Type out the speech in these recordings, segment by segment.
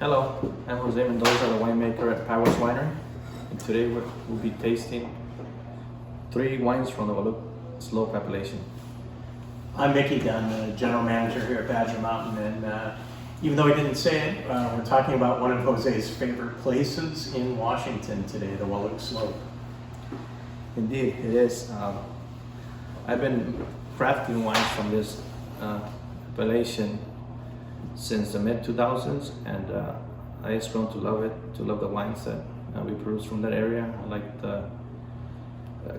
Hello, I'm Jose Mendoza, the winemaker at Powers Winery, and today we'll be tasting 3 wines from the Wahluke Slope appellation. I'm Mickey Dunne, the general manager here at Badger Mountain, and even though he didn't say it, we're talking about one of Jose's favorite places in Washington today, the Wahluke Slope. Indeed, it is. I've been crafting wines from this appellation since the mid-2000s, and I just grown to love it, to love the wines that we produce from that area. I like the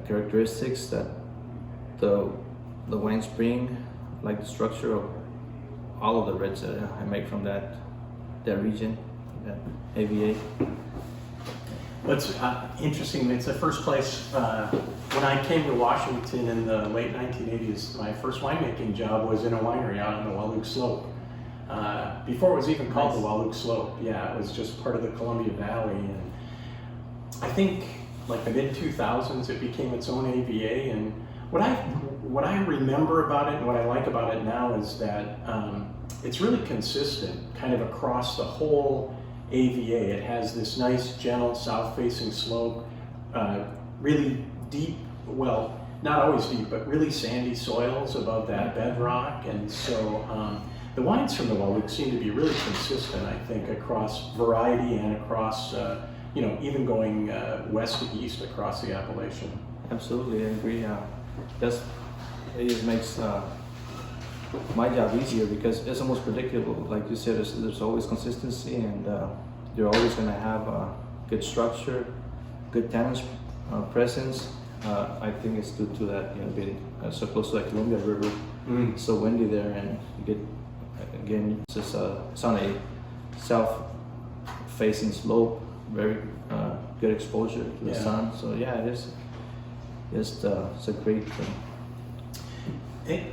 characteristics that the wines bring, like the structure of all of the reds that I make from that region, that AVA. What's interesting, it's the first place, when I came to Washington in the late 1980s, my first winemaking job was in a winery out on the Wahluke Slope. Before it was even called the Wahluke Slope, yeah, it was just part of the Columbia Valley, and I think like the mid-2000s it became its own AVA, and what I remember about it and what I like about it now is that it's really consistent kind of across the whole AVA. It has this nice gentle south-facing slope, really deep, well, not always deep, but really sandy soils above that bedrock, and so the wines from the Wahluke seem to be really consistent, I think, across variety and across, even going west to east across the appellation. Absolutely, I agree. It just makes my job easier because it's almost predictable. Like you said, there's always consistency, and you're always going to have good structure, good tannin presence. I think it's due to that, being so close to the Columbia River, so windy there, and you get, again, it's just it's on a south-facing slope, very good exposure to the sun. So yeah, it is. It's a great thing.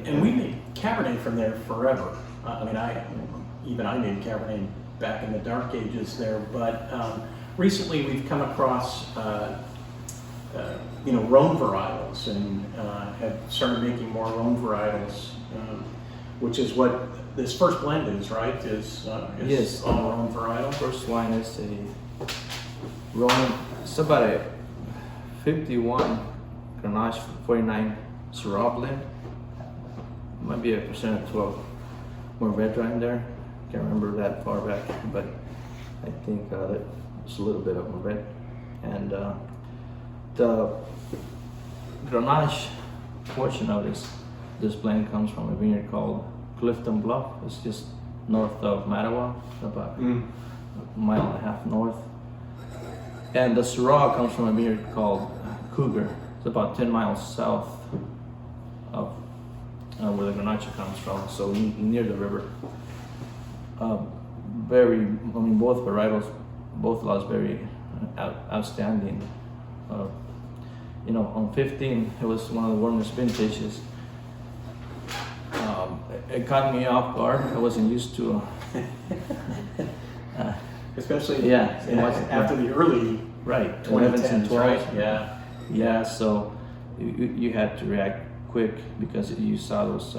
And we made Cabernet from there forever. I made Cabernet back in the dark ages there, but recently we've come across Rhone varietals, and have started making more Rhone varietals, which is what this first blend is, right? Yes, all Rhone varietal. First wine is a Rhone. It's about a 51 Grenache 49 Syrah blend. Might be a percent of 12 more red in there. Can't remember that far back, but I think there's a little bit of red. And the Grenache portion of this blend comes from a vineyard called Clifton Bluff. It's just north of Mattawa, about a mile and a half north. And the Syrah comes from a vineyard called Cougar. It's about 10 miles south of where the Grenache comes from, so near the river. Both varietals, both lots very outstanding. On 15, it was one of the warmest vintages. It caught me off guard. I wasn't used to. Especially after the early 11s and 12s. Right? Yeah. So you had to react quick because you saw those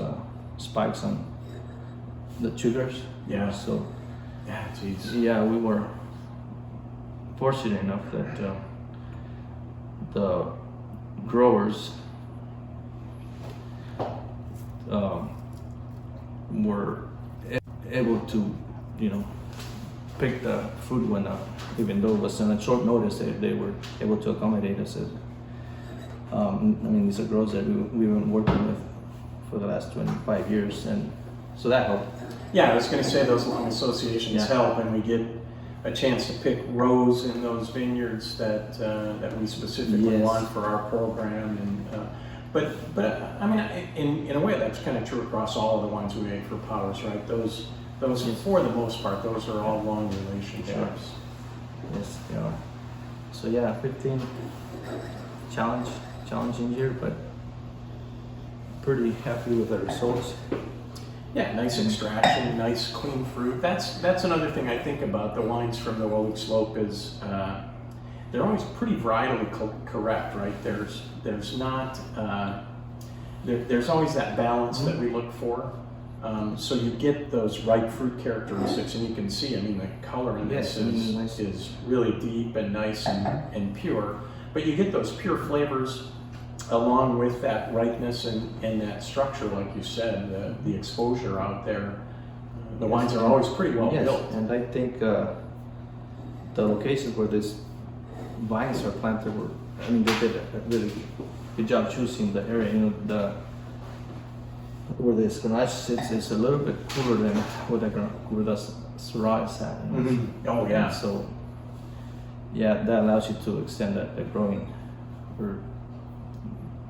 spikes on the sugars. Yeah. So. Geez. Yeah, we were fortunate enough that the growers were able to, pick the fruit when, even though it was on a short notice, they were able to accommodate us. These are growers that we've been working with for the last 25 years, and so that helped. Yeah, I was going to say those long associations help, and we get a chance to pick rows in those vineyards that we specifically want for our program. And in a way, that's kind of true across all of the wines we make for Powers, right? Those for the most part, those are all long relationships. Yes, they are. So yeah, 15 challenging year, but pretty happy with the results. Yeah, nice extraction, nice clean fruit. That's another thing I think about the wines from the Wahluke Slope is they're always pretty varietally correct, right? There's not there's always that balance that we look for. So you get those ripe fruit characteristics, and you can see, I mean, the color in this Yes, I mean, nice. is really deep and nice and pure. But you get those pure flavors along with that ripeness and that structure, like you said, the exposure out there. The wines are always pretty well Yes, built. and I think the locations where these vines are planted were, I mean, they did a really good job choosing the area. You know, where this Grenache sits is a little bit cooler than where the Syrah is at. You know? Oh yeah. And so, yeah, that allows you to extend the growing, or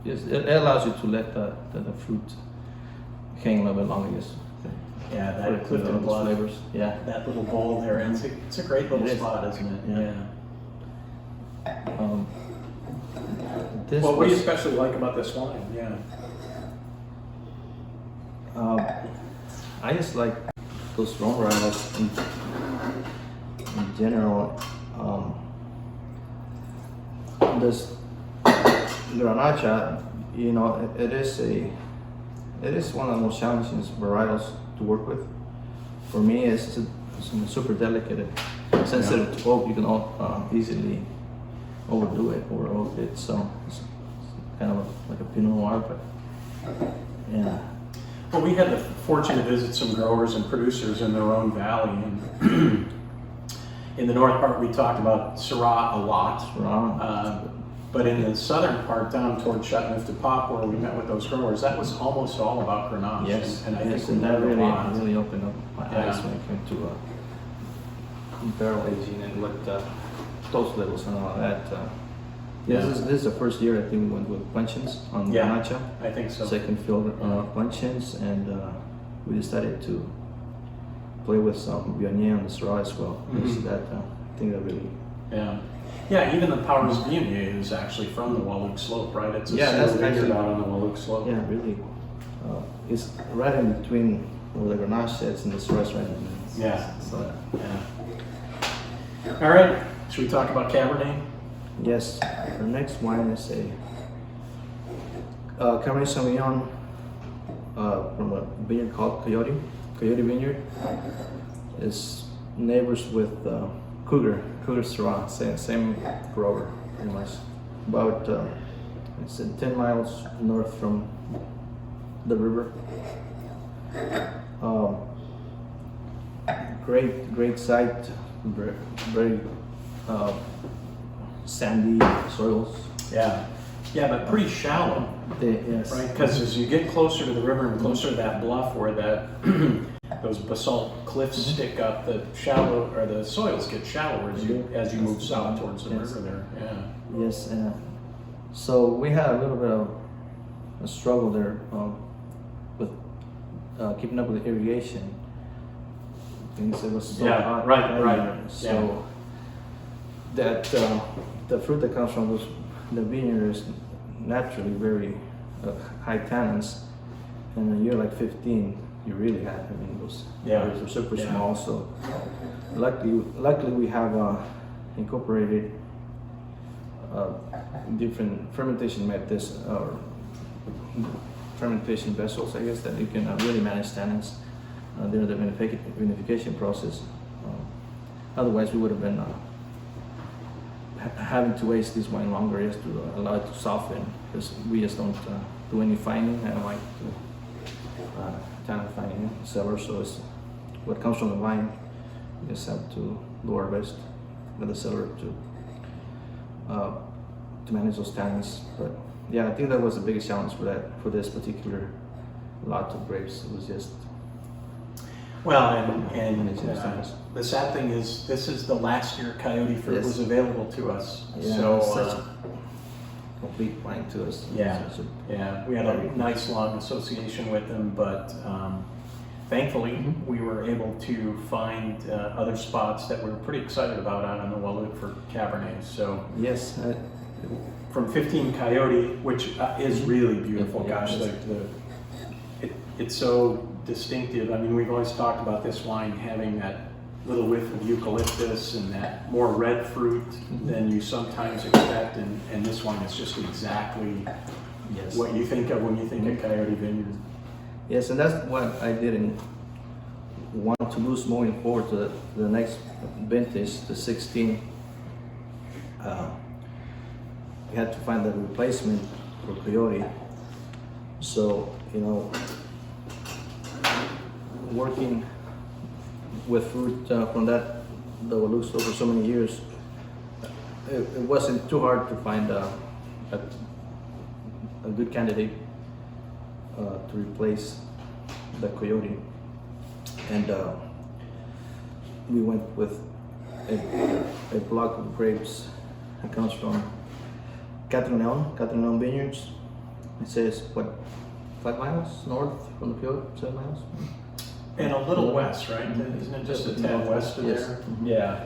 yes, it allows you to let the fruit hang a little bit longer. Yes. Yeah, For that Clifton those Bluff, flavors. Yeah. that little bowl there, it's a great little It is. spot, isn't it? Yeah. This Well, what do you was, especially like about this wine? Yeah. I just like those strong varietals in general. This Grenache, you know, it is one of the most challenging varietals to work with. For me, it's super delicate and sensitive to oak. You can easily overdo it or oak it. So it's kind of like a Pinot Noir, but yeah. Well, we had the fortune to visit some growers and producers in their own valley, and in the north part we talked about Syrah a lot. But in the southern part, down toward Chateauneuf-du-Pape, where we met with those growers, that was almost all about Grenache. Yes, and I yes, think we and that learned a lot. really opened up my Yeah. eyes when it came to barrel aging and what dose levels and all that. Yeah. This is the first year I think we went with Quenchins on Yeah. Grenache. I think so. Second field Quenchins, and we decided to play with some Viognier on the Syrah as well. Mhm. So that I think that really. Yeah. Yeah, even the Powers Viognier is actually from the Wahluke Slope, right? It's a Yeah, single that's vineyard actually- out on the Wahluke Slope. Yeah, really. It's right in between where the Grenache sits and the Syrah is right in the middle. Yeah. So Yeah. All right. Should we talk about Cabernet? yes, our next wine is a Cabernet Sauvignon from a vineyard called Coyote Vineyard. It's neighbors with Cougar Syrah, same grower pretty much. About it's 10 miles north from the river. Great site, very sandy soils. Yeah. Yeah, but pretty shallow, Yes. right? Because as you get closer to the river and closer to that bluff where that those basalt cliffs stick up, the soils get shallower as you move south towards the Yes. river there. Yeah. Yes, so we had a little bit of a struggle there with keeping up with the irrigation. Things it was so Yeah, hot. right, everywhere. right, So that the fruit that comes from the vineyard is naturally very high tannins, and in a year like 15, you really had. I mean, those areas are super Yeah. small. So luckily we have incorporated different fermentation methods or fermentation vessels, I guess, that you can really manage tannins during the vinification process. Otherwise, we would have been having to waste this wine longer just to allow it to soften, because we just don't do any fining. I don't like to tannin fining in the cellar, so it's what comes from the vine. We just have to do our best with the cellar to manage those tannins. But yeah, I think that was the biggest challenge for this particular lot of grapes. It was just Well, and managing those tannins. the sad thing is, this is the last year Coyote fruit Yes. was available to us. Yeah, So it's such a complete wine to us. Yeah. Such a- yeah, we had a nice long association with them, but thankfully Mm-hmm. we were able to find other spots that we were pretty excited about out on the Wahluke for Cabernet. So Yes, from 15 Coyote, which is really beautiful. Yeah, Gosh, it is. it's so distinctive. I mean, we've always talked about this wine having that little whiff of eucalyptus and that more red fruit than you sometimes expect, and this one is just exactly yes. what you think of when you think of Coyote Vineyard. Yes, and that's what I didn't want to lose moving forward to the next vintage, the 16. We had to find a replacement for Coyote. So, you know, working with fruit from the Wahluke Slope for so many years, it wasn't too hard to find a good candidate to replace the Coyote. And we went with a block of grapes that comes from Catherine Leon Vineyards. It says, what, 5 miles north from the field, 7 miles? And a little west, right? Isn't it just a tad west of Yes. there? Yeah.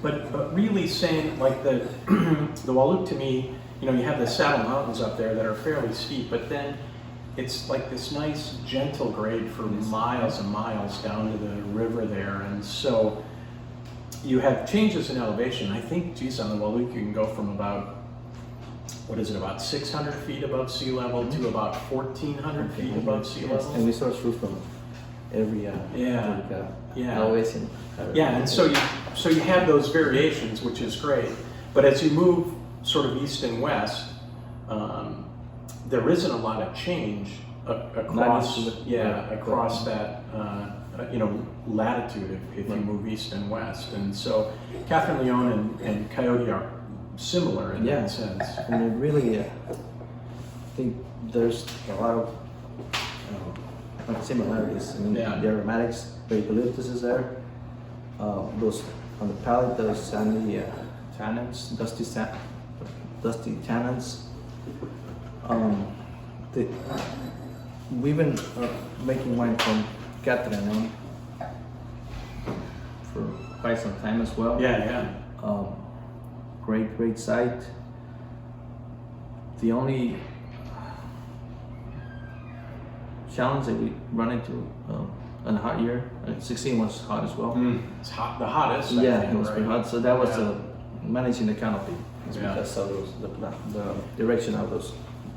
But really saying, like the Wahluke to me, you know, you have the Saddle Mountains up there that are fairly steep, but then it's like this nice gentle grade for miles and miles down to the river there. And so you have changes in elevation. I think, geez, on the Wahluke you can go from about, what is it, about 600 feet above sea level to about 1,400 feet above sea level. And we source fruit from every elevation. Yeah, and so you have those variations, which is great. But as you move sort of east and west, there isn't a lot of change across that latitude if you move east and west. And so Catherine Leon and Coyote are similar in that sense. And it really, I think there's a lot of similarities. I mean, the aromatics, the eucalyptus is there. Those on the palate, those sandy tannins, dusty tannins. We've been making wine from Catherine for quite some time as well. Great site. The only challenge that we run into in a hot year, 16 was hot as well. It's hot, the hottest. Yeah, I think, it was pretty hot. So that was managing the canopy. It's Yeah. because of the direction of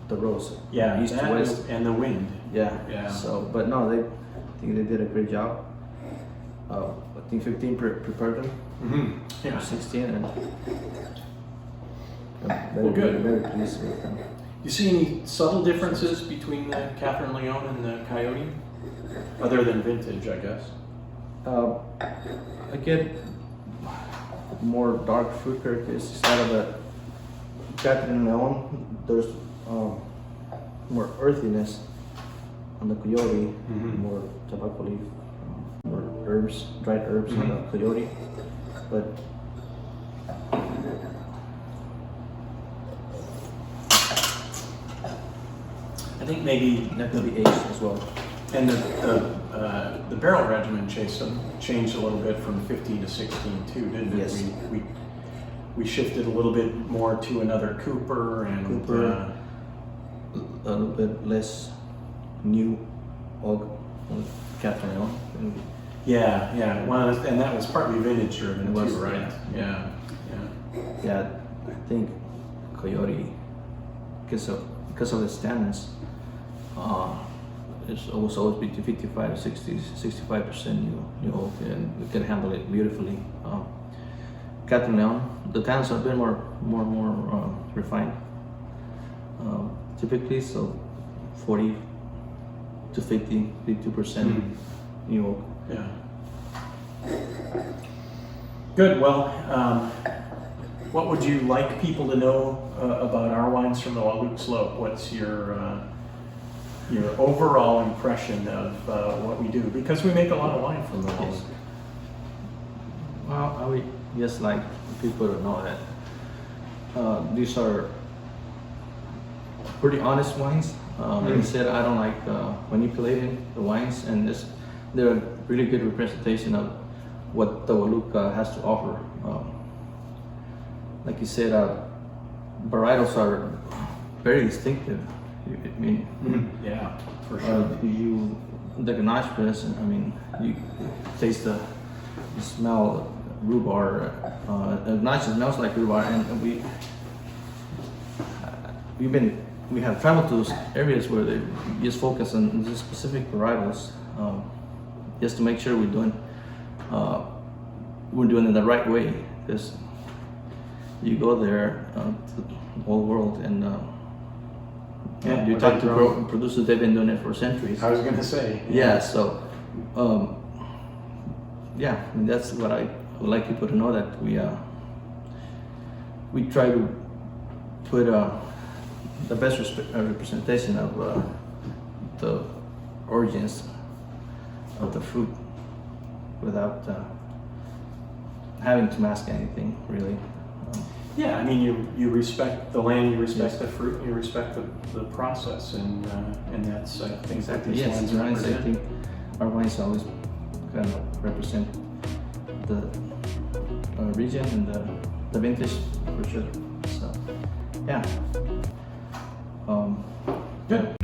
the rows. East to that west. and the wind. Yeah. So, but no, I think they did a great job. I think 15 prepared them. Yeah. 16, and Well, good. Very pleased with them. You see any subtle differences between the Catherine Leon and the Coyote? Other than vintage, I guess. I get more dark fruit characteristics out of the Catherine Leon. There's more earthiness on the Coyote, more tobacco leaf, more herbs, dried herbs on the Coyote. But I think maybe that could be aged as well. and the barrel regimen changed a little bit from 15 to 16 too, didn't it? Yes. We shifted a little bit more to another Cooper and a little bit less new oak on Catherine Leon. yeah. Well, and that was partly vintage driven It was, too, right? Yeah. Yeah, I think Coyote, because of its tannins, it's always between 55, 60, 65% new oak, and we can handle it beautifully. Catherine Leon, the tannins have been more refined. Typically, so 40 to 52% new oak. Yeah. Good. Well, what would you like people to know about our wines from the Wahluke Slope? What's your overall impression of what we do? Because we make a lot of wine from the Wahluke. Well, I would just like people to know that these are pretty honest wines. Like I said, I don't like manipulating the wines, and they're a really good representation of what the Wahluke has to offer. Like you said, varietals are very distinctive. I mean, Yeah, for sure. The Grenache press, I mean, you taste you smell rhubarb. Grenache smells like rhubarb, and we've been we have traveled to those areas where they just focus on these specific varietals, just to make sure we're doing it the right way. Because you go there to the whole world and you talk to producers, they've been doing it for centuries. I was going to say. Yeah, so yeah, I mean, that's what I would like people to know, that we try to put the best representation of the origins of the fruit without having to mask anything, really. Yeah, I mean, you respect the land, you respect the fruit, you respect the process, and that's things like these wines wines, I represent. think our wines always kind of represent the region and the vintage for sure. So, yeah. Good.